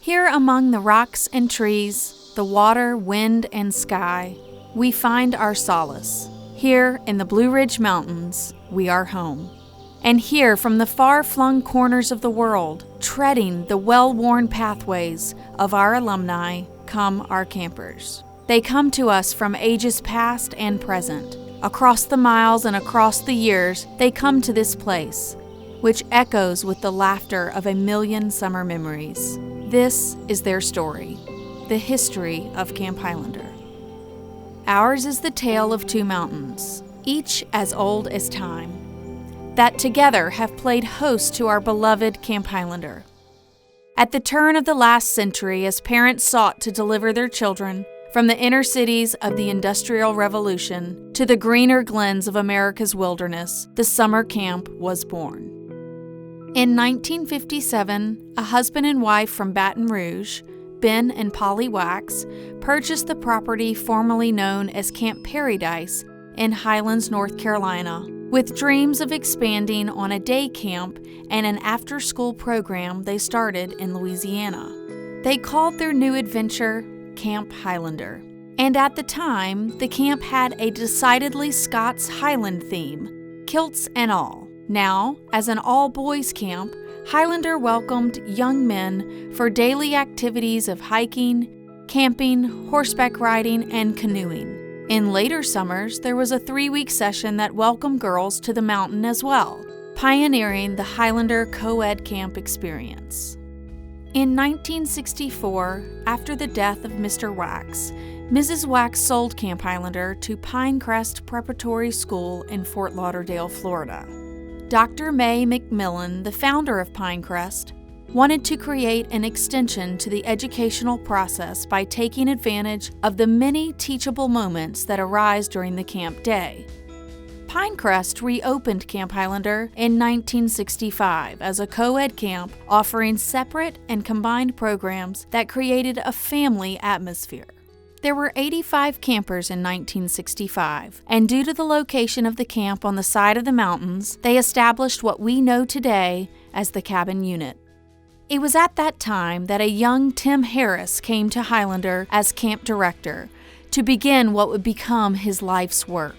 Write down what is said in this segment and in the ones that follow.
Here among the rocks and trees, the water, wind, and sky, we find our solace. Here in the Blue Ridge Mountains, we are home. And here from the far-flung corners of the world, treading the well-worn pathways of our alumni, come our campers. They come to us from ages past and present. Across the miles and across the years, they come to this place, which echoes with the laughter of a million summer memories. This is their story, the history of Camp Highlander. Ours is the tale of two mountains, each as old as time, that together have played host to our beloved Camp Highlander. At the turn of the last century, as parents sought to deliver their children from the inner cities of the Industrial Revolution to the greener glens of America's wilderness, the summer camp was born. In 1957, a husband and wife from Baton Rouge, Ben and Polly Wax, purchased the property formerly known as Camp Paradise in Highlands, North Carolina, with dreams of expanding on a day camp and an after-school program they started in Louisiana. They called their new adventure Camp Highlander. And at the time, the camp had a decidedly Scots Highland theme, kilts and all. Now, as an all-boys camp, Highlander welcomed young men for daily activities of hiking, camping, horseback riding, and canoeing. In later summers, there was a 3-week session that welcomed girls to the mountain as well, pioneering the Highlander co-ed camp experience. In 1964, after the death of Mr. Wax, Mrs. Wax sold Camp Highlander to Pinecrest Preparatory School in Fort Lauderdale, Florida. Dr. May McMillan, the founder of Pinecrest, wanted to create an extension to the educational process by taking advantage of the many teachable moments that arise during the camp day. Pinecrest reopened Camp Highlander in 1965 as a co-ed camp offering separate and combined programs that created a family atmosphere. There were 85 campers in 1965, and due to the location of the camp on the side of the mountains, they established what we know today as the cabin unit. It was at that time that a young Tim Harris came to Highlander as camp director to begin what would become his life's work.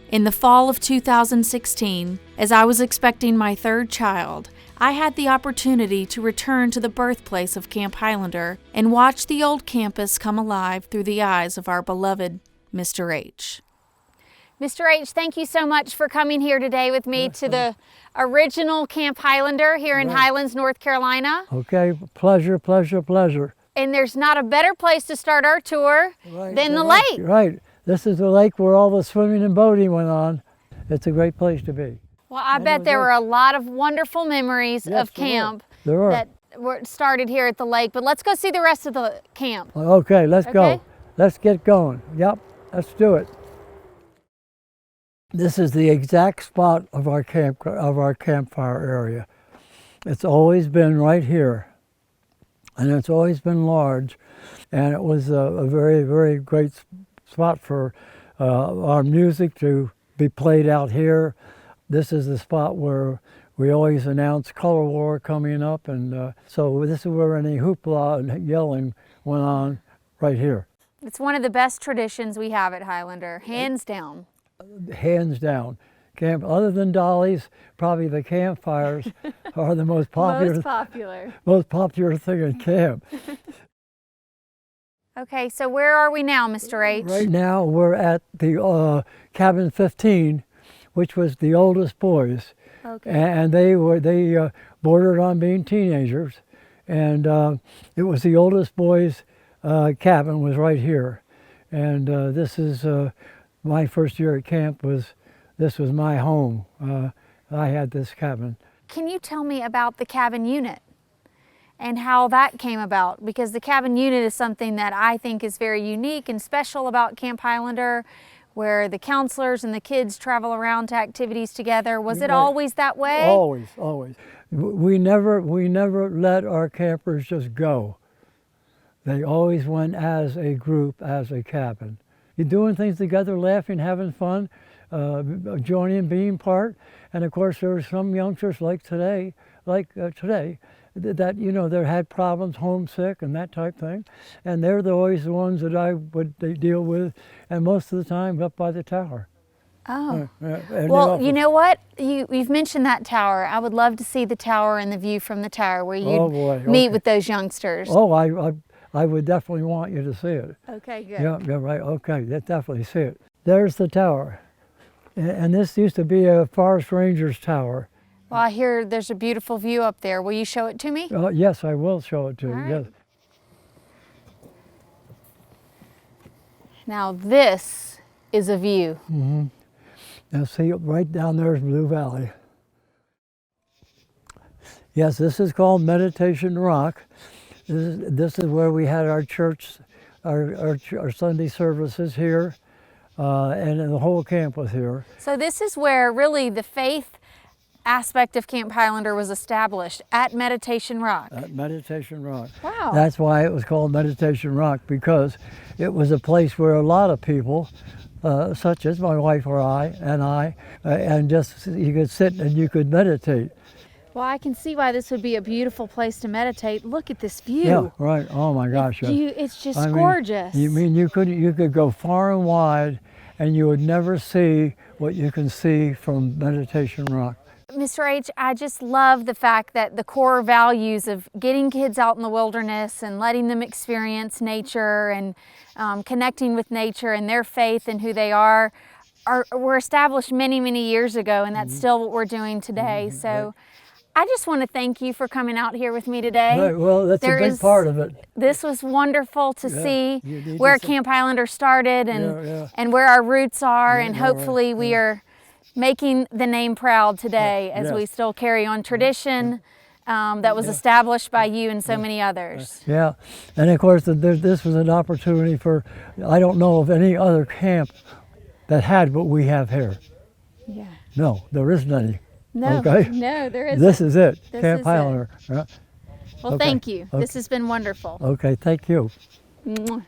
In the fall of 2016, as I was expecting my third child, I had the opportunity to return to the birthplace of Camp Highlander and watch the old campus come alive through the eyes of our beloved Mr. H. Mr. H, thank you so much for coming here today with me to the original Camp Highlander here in Highlands, North Carolina. Okay, pleasure, pleasure, pleasure. And there's not a better place to start our tour than the lake. Right, this is the lake where all the swimming and boating went on. It's a great place to be. Well, I bet there were a lot of wonderful memories of camp that were started here at the lake, but let's go see the rest of the camp. Okay, let's go. Let's get going. Yep, let's do it. This is the exact spot of our campfire area. It's always been right here, and it's always been large, and it was a very, very great spot for our music to be played out here. This is the spot where we always announce Color War coming up, and so this is where any hoopla and yelling went on right here. It's one of the best traditions we have at Highlander, hands down. Hands down. Camp, other than dollies, probably the campfires are the most popular thing in camp. Okay, so where are we now, Mr. H? Right now we're at the cabin 15, which was the oldest boys. Okay. And they bordered on being teenagers, and it was the oldest boys' cabin was right here. And this is my first year at camp. This was my home. I had this cabin. Can you tell me about the cabin unit and how that came about? Because the cabin unit is something that I think is very unique and special about Camp Highlander, where the counselors and the kids travel around to activities together. Was it always that way? Always, always. We never let our campers just go. They always went as a group, as a cabin. You're doing things together, laughing, having fun, joining, being part. And of course, there were some youngsters like today, that, you know, that had problems, homesick and that type thing. And they're always the ones that I would deal with, and most of the time up by the tower. Oh. And Well, you know what? You've mentioned that tower. I would love to see the tower and the view from the tower where you Oh, boy, meet okay. with those youngsters. Oh, I would definitely want you to see it. Okay, good. Yeah, right, okay, definitely see it. There's the tower. And this used to be a forest ranger's tower. Well, I hear there's a beautiful view up there. Will you show it to me? Yes, I will show it to you, All right. yes. Now this is a view. Now see, right down there is Blue Valley. Yes, this is called Meditation Rock. This is where we had our church, our Sunday services here, and the whole camp was here. So this is where really the faith aspect of Camp Highlander was established, at Meditation Rock. At Meditation Rock. Wow. That's why it was called Meditation Rock, because it was a place where a lot of people, such as my wife or I, and just you could sit and you could meditate. Well, I can see why this would be a beautiful place to meditate. Look at this view. Yeah, right. Oh my gosh. It's just I mean, gorgeous. you could go far and wide, and you would never see what you can see from Meditation Rock. Mr. H, I just love the fact that the core values of getting kids out in the wilderness and letting them experience nature and connecting with nature and their faith and who they were established many, many years ago, and that's still what we're doing today. So I just want to thank you for coming out here with me today. Right, well, that's a big part of it. This was wonderful to see where Camp Highlander started and, and where our roots are, and hopefully we are making the name proud today as we still carry on tradition that was established by you and so many others. Yeah, and of course this was an opportunity for, I don't know of any other camp that had what we have here. Yeah. No, there isn't any. No, okay? No, there isn't. This is it, This Camp is Highlander. Well, thank you. This has been wonderful. Okay, thank you. Mwah.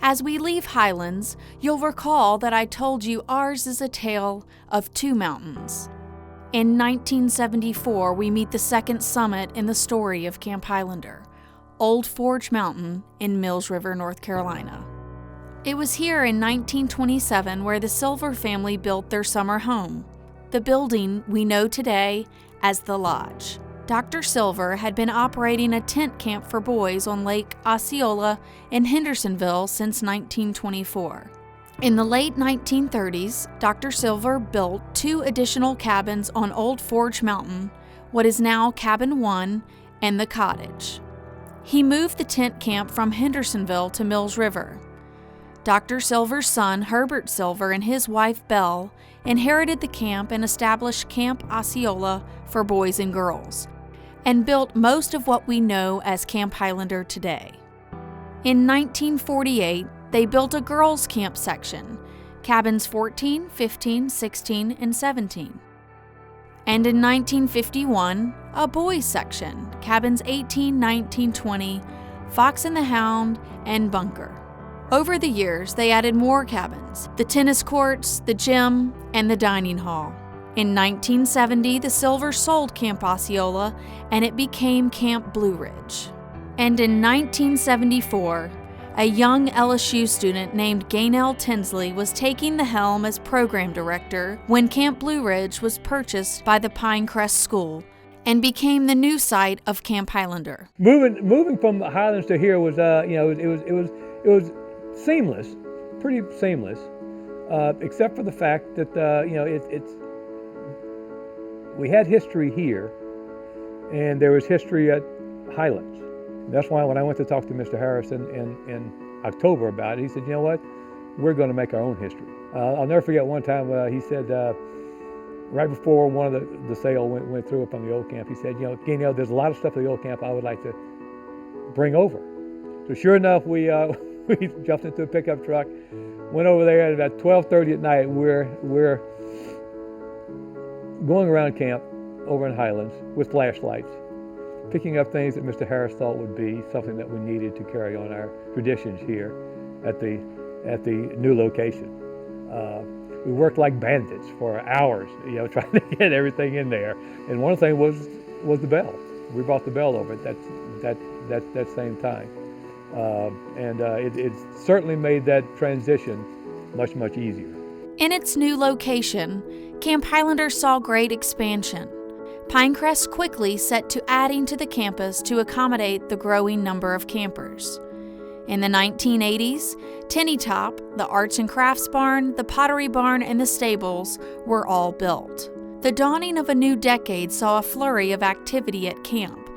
As we leave Highlands, you'll recall that I told you ours is a tale of two mountains. In 1974, we meet the second summit in the story of Camp Highlander, Old Forge Mountain in Mills River, North Carolina. It was here in 1927 where the Silver family built their summer home, the building we know today as the Lodge. Dr. Silver had been operating a tent camp for boys on Lake Osceola in Hendersonville since 1924. In the late 1930s, Dr. Silver built 2 additional cabins on Old Forge Mountain, what is now Cabin 1 and the Cottage. He moved the tent camp from Hendersonville to Mills River. Dr. Silver's son, Herbert Silver, and his wife, Belle, inherited the camp and established Camp Osceola for boys and girls, and built most of what we know as Camp Highlander today. In 1948, they built a girls' camp section, cabins 14, 15, 16, and 17. And in 1951, a boys' section, cabins 18, 19, 20, Fox and the Hound, and Bunker. Over the years, they added more cabins, the tennis courts, the gym, and the dining hall. In 1970, the Silver sold Camp Osceola, and it became Camp Blue Ridge. And in 1974, a young LSU student named Gaynell Tinsley was taking the helm as program director when Camp Blue Ridge was purchased by the Pinecrest School and became the new site of Camp Highlander. Moving from Highlands to here was, it was seamless, pretty seamless, except for the fact that we had history here, and there was history at Highlands. That's why when I went to talk to Mr. Harrison in October about it, he said, you know what, we're going to make our own history. I'll never forget one time he said, right before one of the sale went through from the old camp, he said, Gaynell, there's a lot of stuff at the old camp I would like to bring over. So sure enough, we jumped into a pickup truck, went over there, and about 12:30 at night, we're going around camp over in Highlands with flashlights, picking up things that Mr. Harris thought would be something that we needed to carry on our traditions here at the new location. We worked like bandits for hours, trying to get everything in there. And one thing was was the bell. We brought the bell over at that same time. It certainly made that transition much, much easier. In its new location, Camp Highlander saw great expansion. Pinecrest quickly set to adding to the campus to accommodate the growing number of campers. In the 1980s, Tinny Top, the Arts and Crafts Barn, the Pottery Barn, and the stables were all built. The dawning of a new decade saw a flurry of activity at camp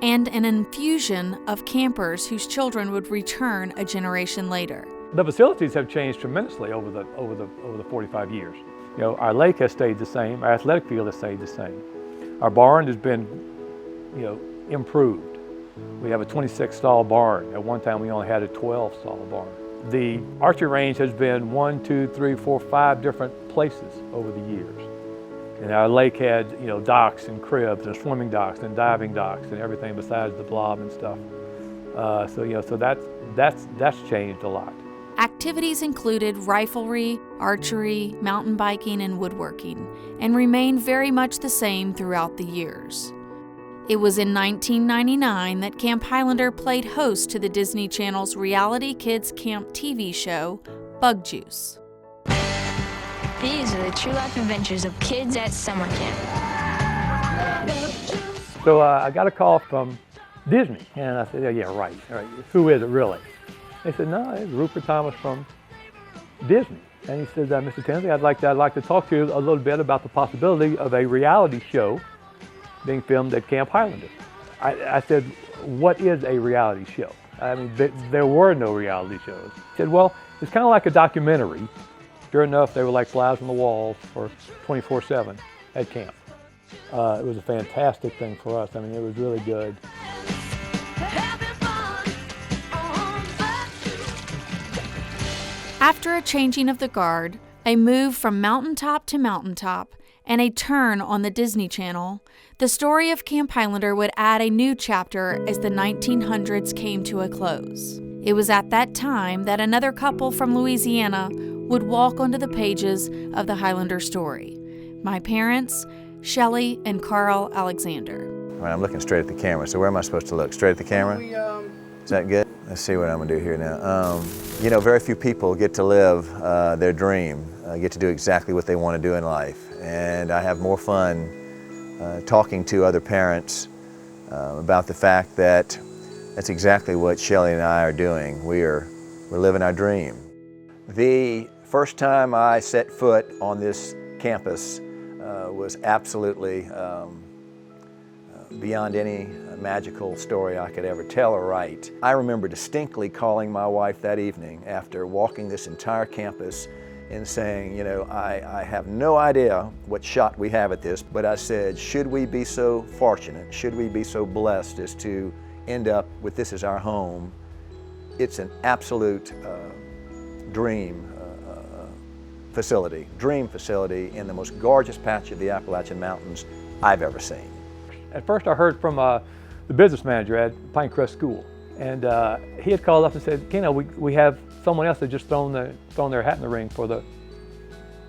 and an infusion of campers whose children would return a generation later. The facilities have changed tremendously over the 45 years. You know, our lake has stayed the same, our athletic field has stayed the same. Our barn has been, improved. We have a 26-stall barn. At one time, we only had a 12-stall barn. The archery range has been 1, 2, 3, 4, 5 different places over the years. And our lake had, docks and cribs and swimming docks and diving docks and everything besides the blob and stuff. So that's changed a lot. Activities included riflery, archery, mountain biking, and woodworking, and remained very much the same throughout the years. It was in 1999 that Camp Highlander played host to the Disney Channel's reality kids camp TV show, Bug Juice. These are the true-life adventures of kids at summer camp. So I got a call from Disney, and I said, yeah, right. Who is it really? They said, no, it's Rupert Thomas from Disney. And he said, Mr. Tinsley, I'd like to talk to you a little bit about the possibility of a reality show being filmed at Camp Highlander. I said, what is a reality show? I mean, there were no reality shows. He said, well, it's kind of like a documentary. Sure enough, they were like flies on the walls for 24/7 at camp. It was a fantastic thing for us. I mean, it was really good. After a changing of the guard, a move from mountaintop to mountaintop, and a turn on the Disney Channel, the story of Camp Highlander would add a new chapter as the 1900s came to a close. It was at that time that another couple from Louisiana would walk onto the pages of the Highlander story. My parents, Shelley and Carl Alexander. All right, I'm looking straight at the camera, so where am I supposed to look? Straight at the camera? Is that good? Let's see what I'm gonna do here now. Very few people get to live their dream, get to do exactly what they want to do in life. And I have more fun talking to other parents about the fact that that's exactly what Shelley and I are doing. We're living our dream. The first time I set foot on this campus was absolutely beyond any magical story I could ever tell or write. I remember distinctly calling my wife that evening after walking this entire campus and saying, I have no idea what shot we have at this, but I said, should we be so fortunate, should we be so blessed as to end up with this as our home, it's an absolute dream facility in the most gorgeous patch of the Appalachian Mountains I've ever seen. At first I heard from the business manager at Pinecrest School, and he had called up and said, we have someone else that just thrown their hat in the ring for the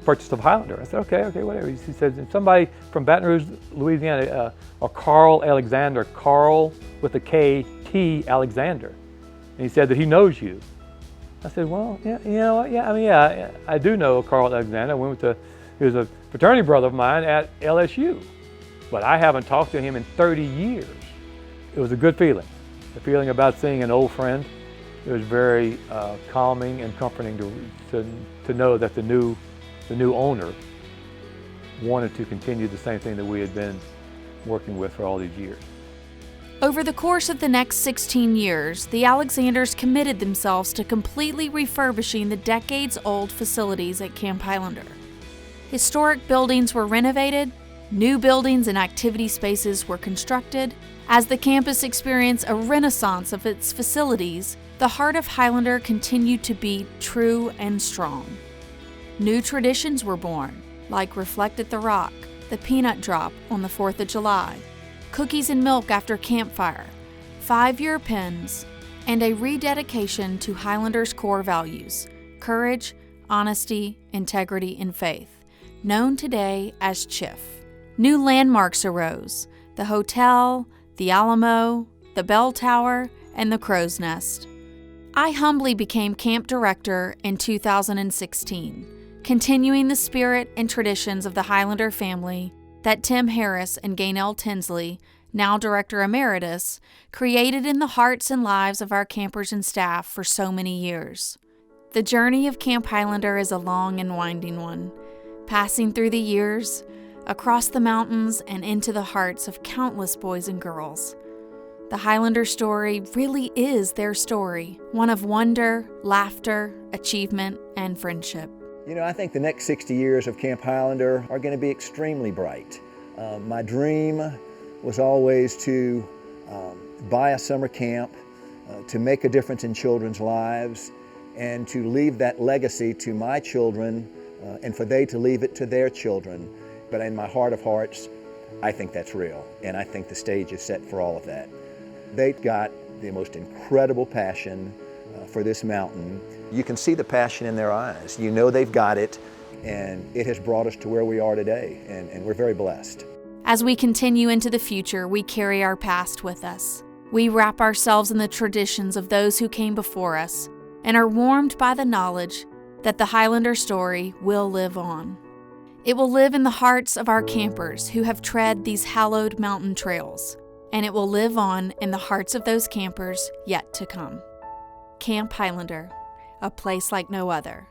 purchase of Highlander. I said, okay, whatever. He said, somebody from Baton Rouge, Louisiana, or Carl Alexander, Carl with a K, T, Alexander. And he said that he knows you. I said, well, I do know Carl Alexander. He was a fraternity brother of mine at LSU, but I haven't talked to him in 30 years. It was a good feeling. The feeling about seeing an old friend. It was very calming and comforting to know that the new owner wanted to continue the same thing that we had been working with for all these years. Over the course of the next 16 years, the Alexanders committed themselves to completely refurbishing the decades-old facilities at Camp Highlander. Historic buildings were renovated, new buildings and activity spaces were constructed. As the campus experienced a renaissance of its facilities, the heart of Highlander continued to beat true and strong. New traditions were born, like Reflect at the Rock, the peanut drop on the 4th of July, cookies and milk after campfire, 5-year pins, and a rededication to Highlander's core values: courage, honesty, integrity, and faith, known today as CHIF. New landmarks arose: the hotel, the Alamo, the bell tower, and the crow's nest. I humbly became camp director in 2016, continuing the spirit and traditions of the Highlander family that Tim Harris and Gaynell Tinsley, now Director Emeritus, created in the hearts and lives of our campers and staff for so many years. The journey of Camp Highlander is a long and winding one, passing through the years, across the mountains, and into the hearts of countless boys and girls. The Highlander story really is their story, one of wonder, laughter, achievement, and friendship. You know, I think the next 60 years of Camp Highlander are going to be extremely bright. My dream was always to buy a summer camp, to make a difference in children's lives, and to leave that legacy to my children, and for they to leave it to their children. But in my heart of hearts, I think that's real, and I think the stage is set for all of that. They've got the most incredible passion for this mountain. You can see the passion in their eyes. You know they've got it, and it has brought us to where we are today, and we're very blessed. As we continue into the future, we carry our past with us. We wrap ourselves in the traditions of those who came before us and are warmed by the knowledge that the Highlander story will live on. It will live in the hearts of our campers who have tread these hallowed mountain trails, and it will live on in the hearts of those campers yet to come. Camp Highlander, a place like no other.